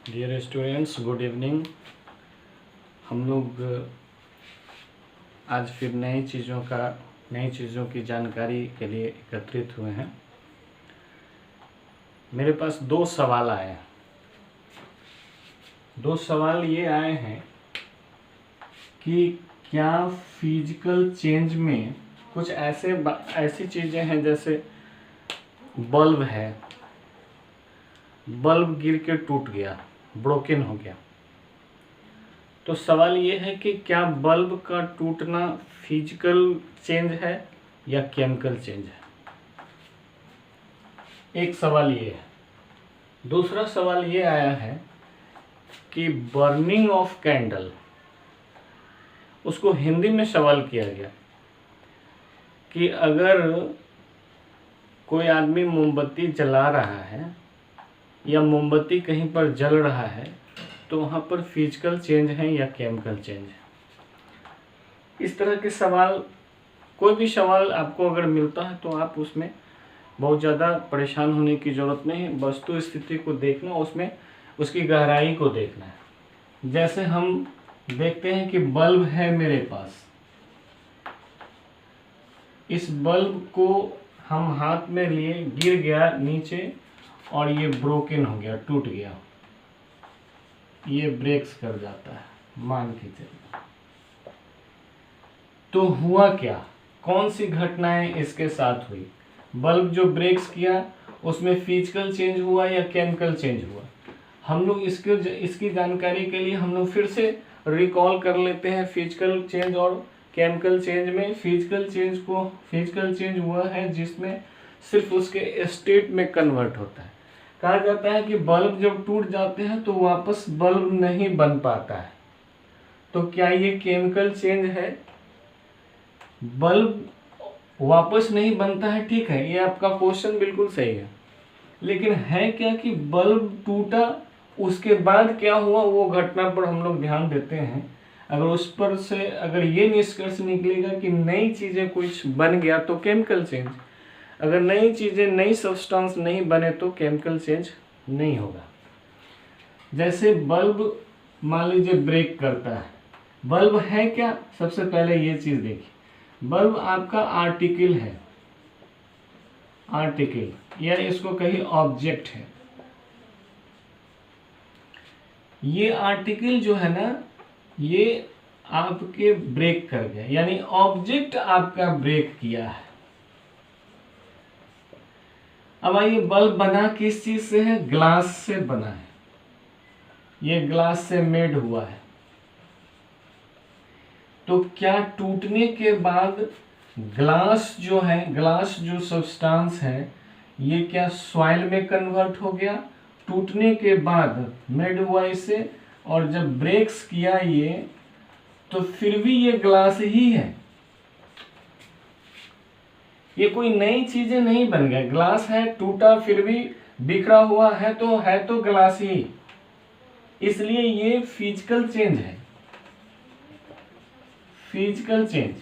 Dear students, good evening. हम लोग आज फिर नई चीज़ों की जानकारी के लिए एकत्रित हुए हैं। मेरे पास दो सवाल आए हैं। दो सवाल ये आए हैं कि क्या फिजिकल चेंज में कुछ ऐसी चीज़ें हैं, जैसे बल्ब है, बल्ब गिर के टूट गया, ब्रोकन हो गया। तो सवाल ये है कि क्या बल्ब का टूटना फिजिकल चेंज है या केमिकल चेंज है। एक सवाल ये है। दूसरा सवाल ये आया है कि बर्निंग ऑफ कैंडल, उसको हिंदी में सवाल किया गया कि अगर कोई आदमी मोमबत्ती जला रहा है या मोमबत्ती कहीं पर जल रहा है तो वहाँ पर फिजिकल चेंज है या केमिकल चेंज है। इस तरह के सवाल, कोई भी सवाल आपको अगर मिलता है तो आप उसमें बहुत ज़्यादा परेशान होने की ज़रूरत नहीं है। वस्तु स्थिति को देखना, उसमें उसकी गहराई को देखना है। जैसे हम देखते हैं कि बल्ब है मेरे पास, इस बल्ब को हम हाथ में लिए, गिर गया नीचे और ये ब्रोकन हो गया, टूट गया, ये ब्रेक्स कर जाता है, मान के चलिए। तो हुआ क्या, कौन सी घटनाएं इसके साथ हुई। बल्ब जो ब्रेक्स किया उसमें फिजिकल चेंज हुआ या केमिकल चेंज हुआ। हम लोग इसकी जानकारी के लिए हम लोग फिर से रिकॉल कर लेते हैं फिजिकल चेंज और केमिकल चेंज में। फिजिकल चेंज हुआ है जिसमें सिर्फ उसके स्टेट में कन्वर्ट होता है। कहा जाता है कि बल्ब जब टूट जाते हैं तो वापस बल्ब नहीं बन पाता है। तो क्या ये केमिकल चेंज है। बल्ब वापस नहीं बनता है, ठीक है, ये आपका क्वेश्चन बिल्कुल सही है। लेकिन है क्या कि बल्ब टूटा, उसके बाद क्या हुआ, वो घटना पर हम लोग ध्यान देते हैं। अगर उस पर से अगर ये निष्कर्ष निकलेगा कि नई चीज़ें कुछ बन गया तो केमिकल चेंज। अगर नई चीज़ें, नई सब्सटेंस नहीं बने तो केमिकल चेंज नहीं होगा। जैसे बल्ब मान लीजिए ब्रेक करता है, बल्ब है क्या। सबसे पहले ये चीज़ देखिए, बल्ब आपका आर्टिकल है, आर्टिकल या इसको कहीं ऑब्जेक्ट है। ये आर्टिकल जो है ना, ये आपके ब्रेक कर गया, यानी ऑब्जेक्ट आपका ब्रेक किया है। अब आइए, बल्ब बना किस चीज से है, ग्लास से बना है। ये ग्लास से मेड हुआ है। तो क्या टूटने के बाद ग्लास जो है, ग्लास जो सब्सटेंस है, ये क्या सॉइल में कन्वर्ट हो गया। टूटने के बाद मेड हुआ इसे, और जब ब्रेक्स किया ये, तो फिर भी ये ग्लास ही है। ये कोई नई चीजें नहीं बन गया, ग्लास है, टूटा फिर भी बिखरा हुआ है तो ग्लास ही। इसलिए ये फिजिकल चेंज है। फिजिकल चेंज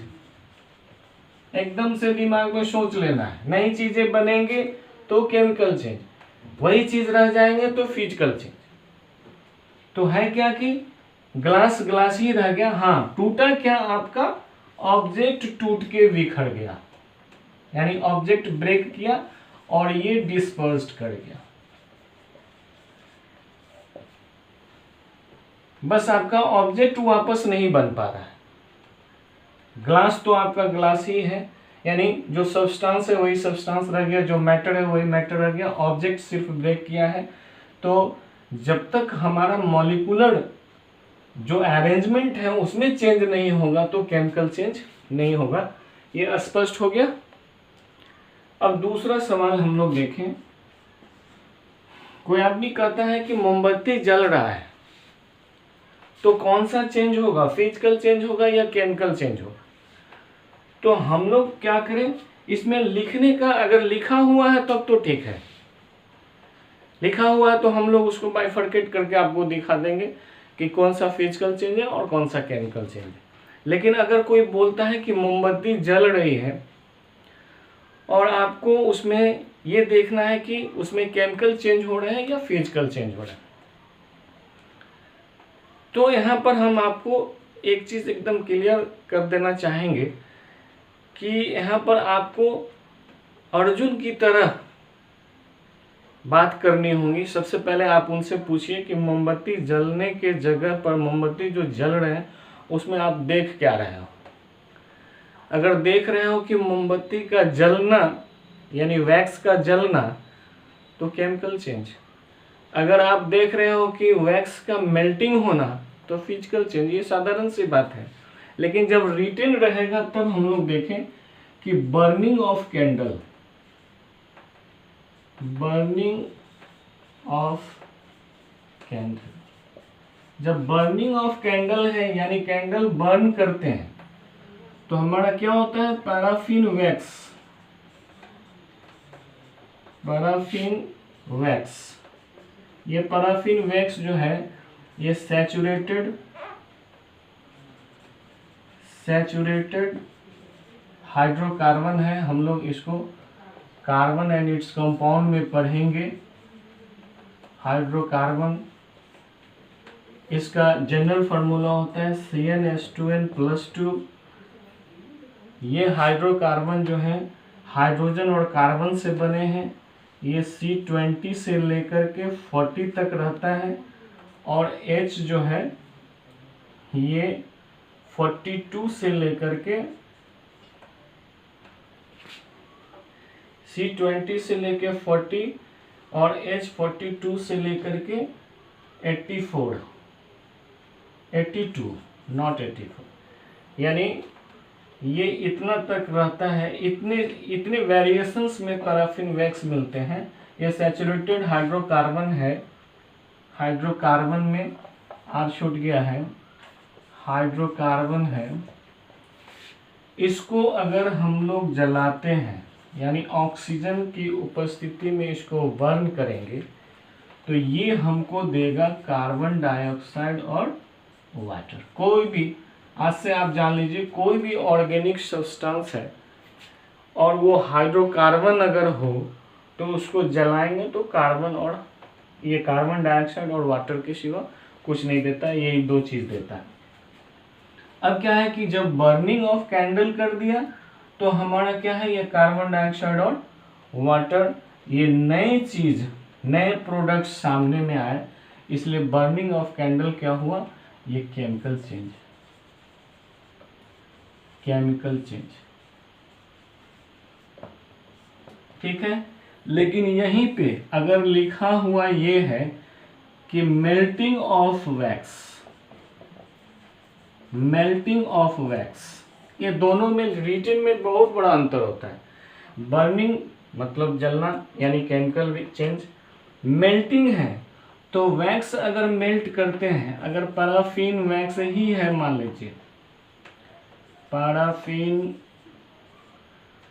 एकदम से दिमाग में सोच लेना है। नई चीजें बनेंगे तो केमिकल चेंज, वही चीज रह जाएंगे तो फिजिकल चेंज। तो है क्या कि ग्लास ग्लास ही रह गया। हाँ, टूटा क्या, आपका ऑब्जेक्ट टूट के बिखर गया, यानी ऑब्जेक्ट ब्रेक किया और ये डिस्पर्स्ड कर गया। बस आपका ऑब्जेक्ट वापस नहीं बन पा रहा है। ग्लास तो आपका ग्लास ही है, यानी जो सब्सटेंस है वही सब्सटेंस रह गया, जो मैटर है वही मैटर रह गया, ऑब्जेक्ट सिर्फ ब्रेक किया है। तो जब तक हमारा मॉलिक्यूलर जो अरेंजमेंट है उसमें चेंज नहीं होगा तो केमिकल चेंज नहीं होगा। ये स्पष्ट हो गया। अब दूसरा सवाल हम लोग देखें। कोई आदमी कहता है कि मोमबत्ती जल रहा है तो कौन सा चेंज होगा, फिजिकल चेंज होगा या केमिकल चेंज होगा। तो हम लोग क्या करें, इसमें लिखने का, अगर लिखा हुआ है तब तो ठीक है, लिखा हुआ है तो हम लोग उसको बाइफरकेट करके आपको दिखा देंगे कि कौन सा फिजिकल चेंज है और कौन सा केमिकल चेंज है। लेकिन अगर कोई बोलता है कि मोमबत्ती जल रही है और आपको उसमें ये देखना है कि उसमें केमिकल चेंज हो रहे हैं या फिजिकल चेंज हो रहा है, तो यहाँ पर हम आपको एक चीज़ एकदम क्लियर कर देना चाहेंगे कि यहाँ पर आपको अर्जुन की तरह बात करनी होगी। सबसे पहले आप उनसे पूछिए कि मोमबत्ती जलने के जगह पर मोमबत्ती जो जल रहे हैं उसमें आप देख क्या रहे हो। अगर देख रहे हो कि मोमबत्ती का जलना यानी वैक्स का जलना तो केमिकल चेंज। अगर आप देख रहे हो कि वैक्स का मेल्टिंग होना तो फिजिकल चेंज। ये साधारण सी बात है। लेकिन जब रिटेन रहेगा तब हम लोग देखें कि burning of candle, burning of candle, जब बर्निंग ऑफ कैंडल है यानी कैंडल बर्न करते हैं तो हमारा क्या होता है, पैराफिन वैक्स, पैराफिन वैक्स। ये पैराफिन वैक्स जो है ये सैचुरेटेड हाइड्रोकार्बन है। हम लोग इसको कार्बन एंड इट्स कंपाउंड में पढ़ेंगे। हाइड्रोकार्बन, इसका जनरल फार्मूला होता है CnH2n+2। ये हाइड्रोकार्बन जो है हाइड्रोजन और कार्बन से बने हैं। ये C20 से लेकर के 40 तक रहता है और H जो है ये 42 से लेकर के C20 से लेकर 40 और H 42 से लेकर के 82 नॉट 84, यानी ये इतना तक रहता है। इतने वेरिएशंस में पैराफिन वैक्स मिलते हैं। ये सैचुरेटेड हाइड्रोकार्बन है। हाइड्रोकार्बन में आर छूट गया है, हाइड्रोकार्बन है। इसको अगर हम लोग जलाते हैं यानी ऑक्सीजन की उपस्थिति में इसको बर्न करेंगे तो ये हमको देगा कार्बन डाइऑक्साइड और वाटर। कोई भी, आज से आप जान लीजिए, कोई भी ऑर्गेनिक सब्सटेंस है और वो हाइड्रोकार्बन अगर हो तो उसको जलाएंगे तो कार्बन और ये कार्बन डाइऑक्साइड और वाटर के सिवा कुछ नहीं देता, यही दो चीज़ देता है। अब क्या है कि जब बर्निंग ऑफ कैंडल कर दिया तो हमारा क्या है, ये कार्बन डाइऑक्साइड और वाटर, ये नई चीज, नए प्रोडक्ट सामने में आए, इसलिए बर्निंग ऑफ कैंडल क्या हुआ, ये केमिकल चेंज, केमिकल चेंज। ठीक है। लेकिन यहीं पे अगर लिखा हुआ ये है कि melting of wax, melting of wax, ये दोनों में रिटन में बहुत बड़ा अंतर होता है। बर्निंग मतलब जलना यानी केमिकल चेंज, मेल्टिंग है तो वैक्स अगर मेल्ट करते हैं, अगर पैराफिन वैक्स ही है, मान लीजिए पैराफिन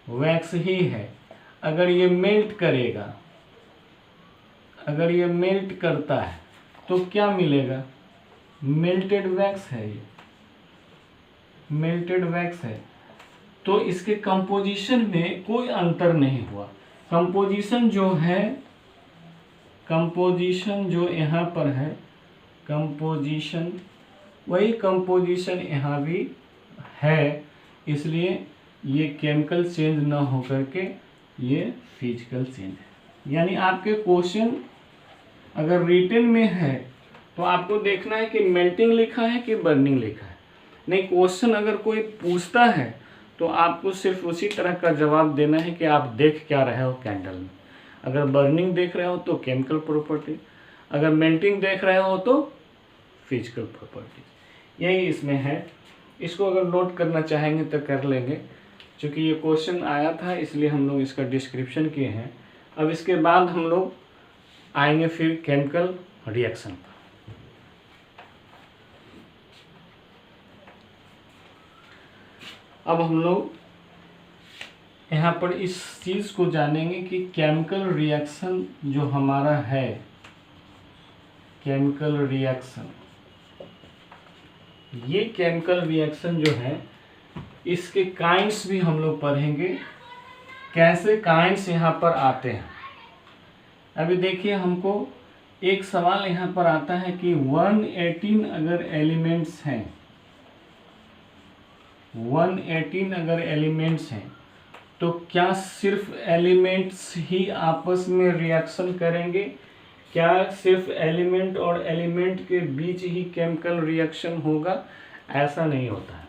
वैक्स ही है, अगर ये मेल्ट करेगा, अगर ये मेल्ट करता है तो क्या मिलेगा, मेल्टेड वैक्स है, ये मेल्टेड वैक्स है। तो इसके कंपोजिशन में कोई अंतर नहीं हुआ। कंपोजिशन जो है, कंपोजिशन जो यहाँ पर है, कंपोजिशन वही कंपोजिशन यहाँ भी है, इसलिए ये केमिकल चेंज ना हो करके ये फिजिकल चेंज है। यानी आपके क्वेश्चन अगर रिटन में है तो आपको देखना है कि मेल्टिंग लिखा है कि बर्निंग लिखा है। नहीं, क्वेश्चन अगर कोई पूछता है तो आपको सिर्फ उसी तरह का जवाब देना है कि आप देख क्या रहे हो कैंडल में। अगर बर्निंग देख रहे हो तो केमिकल प्रॉपर्टी, अगर मेल्टिंग देख रहे हो तो फिजिकल प्रॉपर्टी, यही इसमें है। इसको अगर नोट करना चाहेंगे तो कर लेंगे, क्योंकि ये क्वेश्चन आया था इसलिए हम लोग इसका डिस्क्रिप्शन किए हैं। अब इसके बाद हम लोग आएंगे फिर केमिकल रिएक्शन पर। अब हम लोग यहाँ पर इस चीज़ को जानेंगे कि केमिकल रिएक्शन जो हमारा है, केमिकल रिएक्शन, ये केमिकल रिएक्शन जो है इसके काइंड्स भी हम लोग पढ़ेंगे, कैसे काइंड्स यहाँ पर आते हैं। अभी देखिए हमको एक सवाल यहाँ पर आता है कि 118 अगर एलिमेंट्स हैं, 118 अगर एलिमेंट्स हैं तो क्या सिर्फ एलिमेंट्स ही आपस में रिएक्शन करेंगे? क्या सिर्फ एलिमेंट और एलिमेंट के बीच ही केमिकल रिएक्शन होगा? ऐसा नहीं होता है।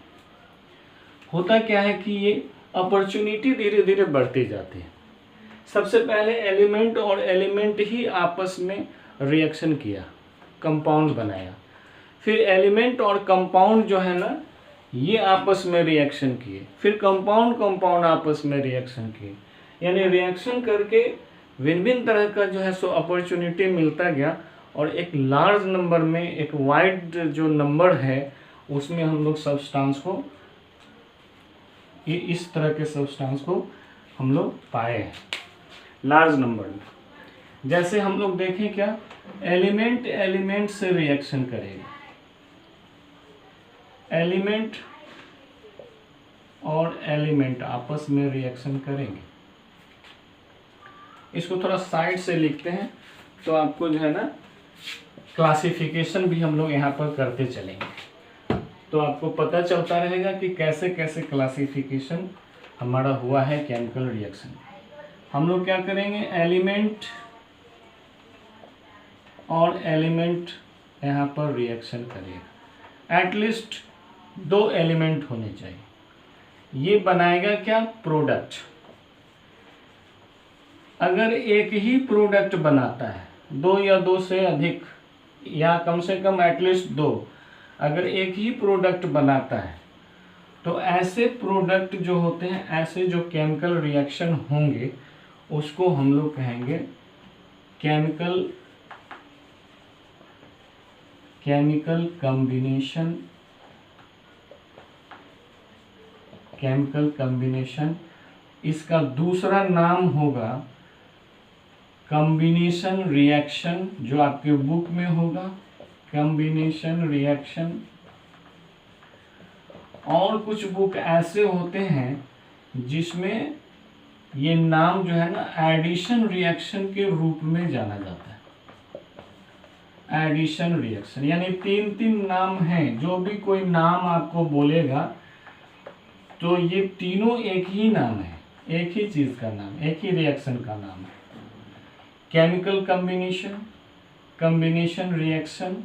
होता क्या है कि ये अपॉर्चुनिटी धीरे धीरे बढ़ती जाती है। सबसे पहले एलिमेंट और एलिमेंट ही आपस में रिएक्शन किया, कंपाउंड बनाया। फिर एलिमेंट और कंपाउंड जो है ना, ये आपस में रिएक्शन किए। फिर कंपाउंड आपस में रिएक्शन किए। यानी रिएक्शन करके भिन्न भिन्न तरह का जो है सो अपॉर्चुनिटी मिलता गया, और एक लार्ज नंबर में, एक वाइड जो नंबर है उसमें हम लोग सब्सटेंस को, ये इस तरह के सब्सटेंस को हम लोग पाए हैं लार्ज नंबर में। जैसे हम लोग देखें क्या, एलिमेंट एलिमेंट से रिएक्शन करेगा, एलिमेंट और एलिमेंट आपस में रिएक्शन करेंगे। इसको थोड़ा साइड से लिखते हैं तो आपको जो है ना क्लासिफिकेशन भी हम लोग यहाँ पर करते चलेंगे, तो आपको पता चलता रहेगा कि कैसे कैसे क्लासिफिकेशन हमारा हुआ है केमिकल रिएक्शन। हम लोग क्या करेंगे, एलिमेंट और एलिमेंट यहाँ पर रिएक्शन करेगा। एटलीस्ट 2 एलिमेंट होने चाहिए। ये बनाएगा क्या, प्रोडक्ट। अगर एक ही प्रोडक्ट बनाता है, 2 या 2 से अधिक, या कम से कम एटलीस्ट 2, अगर एक ही प्रोडक्ट बनाता है तो ऐसे प्रोडक्ट जो होते हैं, ऐसे जो केमिकल रिएक्शन होंगे उसको हम लोग कहेंगे केमिकल कॉम्बिनेशन। केमिकल कॉम्बिनेशन, इसका दूसरा नाम होगा कॉम्बिनेशन रिएक्शन, जो आपके बुक में होगा कॉम्बिनेशन रिएक्शन। और कुछ बुक ऐसे होते हैं जिसमें ये नाम जो है ना एडिशन रिएक्शन के रूप में जाना जाता है। एडिशन रिएक्शन यानी 3 नाम हैं। जो भी कोई नाम आपको बोलेगा तो ये तीनों एक ही नाम है, एक ही चीज का नाम, एक ही रिएक्शन का नाम है। केमिकल कॉम्बिनेशन, कॉम्बिनेशन रिएक्शन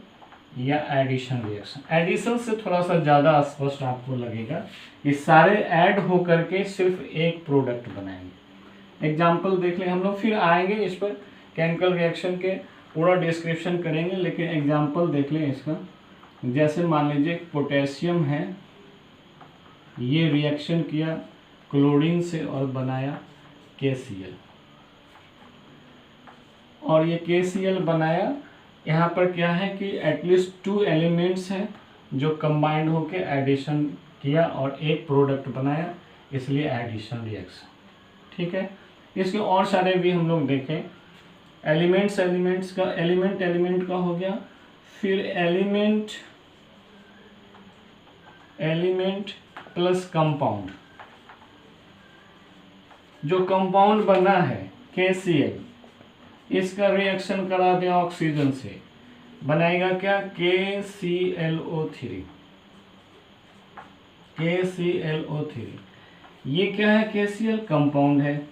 या एडिशन रिएक्शन। एडिशन से थोड़ा सा ज़्यादा स्पष्ट आपको लगेगा। ये सारे ऐड होकर के सिर्फ एक प्रोडक्ट बनाएंगे। एग्जाम्पल देख लें हम लोग, फिर आएंगे इस पर, केमिकल रिएक्शन के पूरा डिस्क्रिप्शन करेंगे, लेकिन एग्जाम्पल देख लें इसका। जैसे मान लीजिए पोटेशियम है, ये रिएक्शन किया क्लोरीन से और बनाया KCl, और ये KCl बनाया। यहाँ पर क्या है कि एटलीस्ट 2 एलिमेंट्स हैं जो कंबाइंड होके एडिशन किया और एक प्रोडक्ट बनाया, इसलिए एडिशन रिएक्शन। ठीक है, इसके और सारे भी हम लोग देखें। एलिमेंट्स का, एलिमेंट का हो गया। फिर एलिमेंट प्लस कंपाउंड, जो कंपाउंड बना है KCl, इसका रिएक्शन करा दें ऑक्सीजन से, बनाएगा क्या, KClO3। ये क्या है, KCl कंपाउंड है,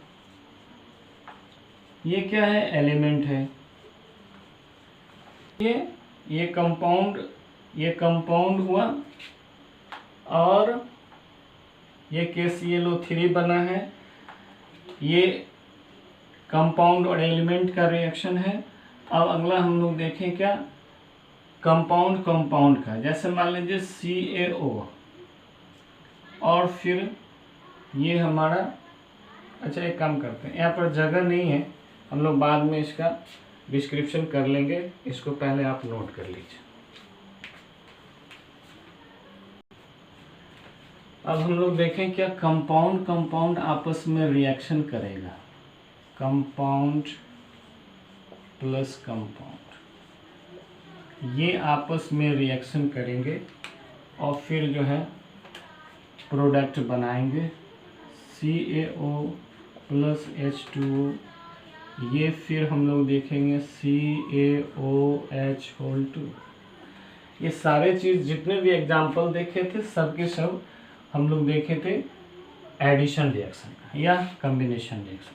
ये क्या है, एलिमेंट है। ये कंपाउंड हुआ, और ये KClO3 बना है। ये कंपाउंड और एलिमेंट का रिएक्शन है। अब अगला हम लोग देखें क्या, कंपाउंड का। जैसे मान लीजिए CaO, और फिर ये हमारा, अच्छा एक काम करते हैं, यहाँ पर जगह नहीं है, हम लोग बाद में इसका डिस्क्रिप्शन कर लेंगे, इसको पहले आप नोट कर लीजिए। अब हम लोग देखें क्या, कंपाउंड आपस में रिएक्शन करेगा, कंपाउंड प्लस कंपाउंड, ये आपस में रिएक्शन करेंगे और फिर जो है प्रोडक्ट बनाएंगे। CaO प्लस H2O ये फिर हम लोग देखेंगे CaOH होल 2। ये सारे चीज़ जितने भी एग्जाम्पल देखे थे सबके सब हम लोग देखे थे एडिशन रिएक्शन का या कॉम्बिनेशन रिएक्शन।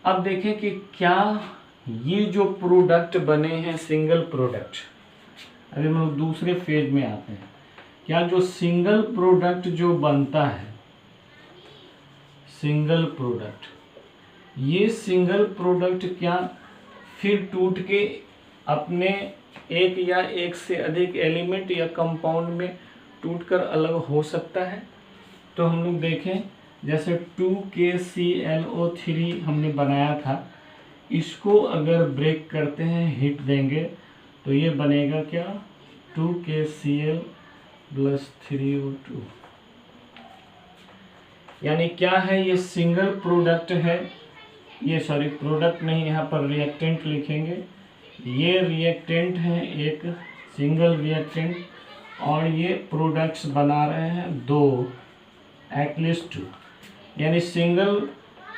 अब देखें कि क्या ये जो प्रोडक्ट बने हैं सिंगल प्रोडक्ट, अभी हम लोग दूसरे फेज में आते हैं, क्या जो सिंगल प्रोडक्ट जो बनता है, सिंगल प्रोडक्ट, ये सिंगल प्रोडक्ट क्या फिर टूट के अपने एक या एक से अधिक एलिमेंट या कंपाउंड में टूटकर अलग हो सकता है? तो हम लोग देखें जैसे 2KClO3 हमने बनाया था, इसको अगर ब्रेक करते हैं, हिट देंगे तो ये बनेगा क्या 2KCl + 3O2। यानी क्या है, ये सिंगल प्रोडक्ट है, ये सॉरी प्रोडक्ट नहीं, यहाँ पर रिएक्टेंट लिखेंगे। ये रिएक्टेंट है, एक सिंगल रिएक्टेंट, और ये प्रोडक्ट्स बना रहे हैं दो, एटलीस्ट 2। यानी सिंगल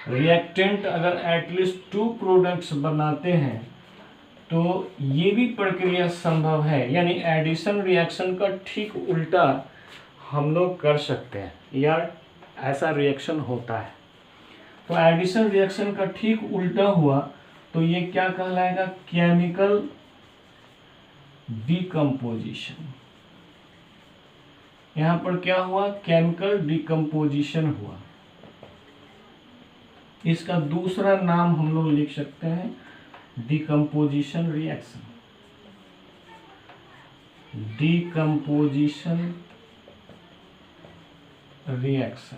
रिएक्टेंट अगर एटलीस्ट 2 प्रोडक्ट्स बनाते हैं तो ये भी प्रक्रिया संभव है। यानी एडिशन रिएक्शन का ठीक उल्टा हम लोग कर सकते हैं, या ऐसा रिएक्शन होता है। तो एडिशन रिएक्शन का ठीक उल्टा हुआ तो ये क्या कहलाएगा, केमिकल डिकम्पोजिशन। यहाँ पर क्या हुआ, केमिकल डिकम्पोजिशन हुआ। इसका दूसरा नाम हम लोग लिख सकते हैं डिकम्पोजिशन रिएक्शन। डिकम्पोजिशन रिएक्शन,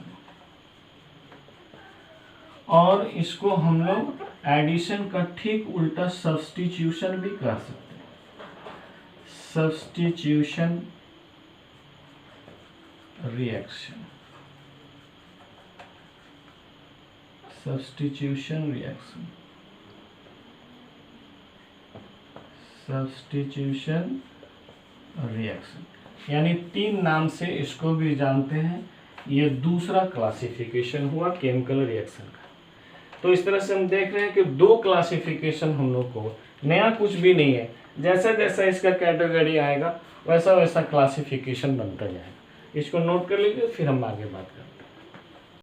और इसको हम लोग एडिशन का ठीक उल्टा सब्स्टिट्यूशन भी कह सकते हैं। Substitution reaction, substitution reaction, substitution reaction, यानी 3 नाम से इसको भी जानते हैं। ये दूसरा क्लासिफिकेशन हुआ केमिकल रिएक्शन का। तो इस तरह से हम देख रहे हैं कि 2 क्लासिफिकेशन हम लोग को, नया कुछ भी नहीं है, जैसा जैसा इसका कैटेगरी आएगा वैसा वैसा क्लासिफिकेशन बनता जाएगा। इसको नोट कर लीजिए, फिर हम आगे बात करें।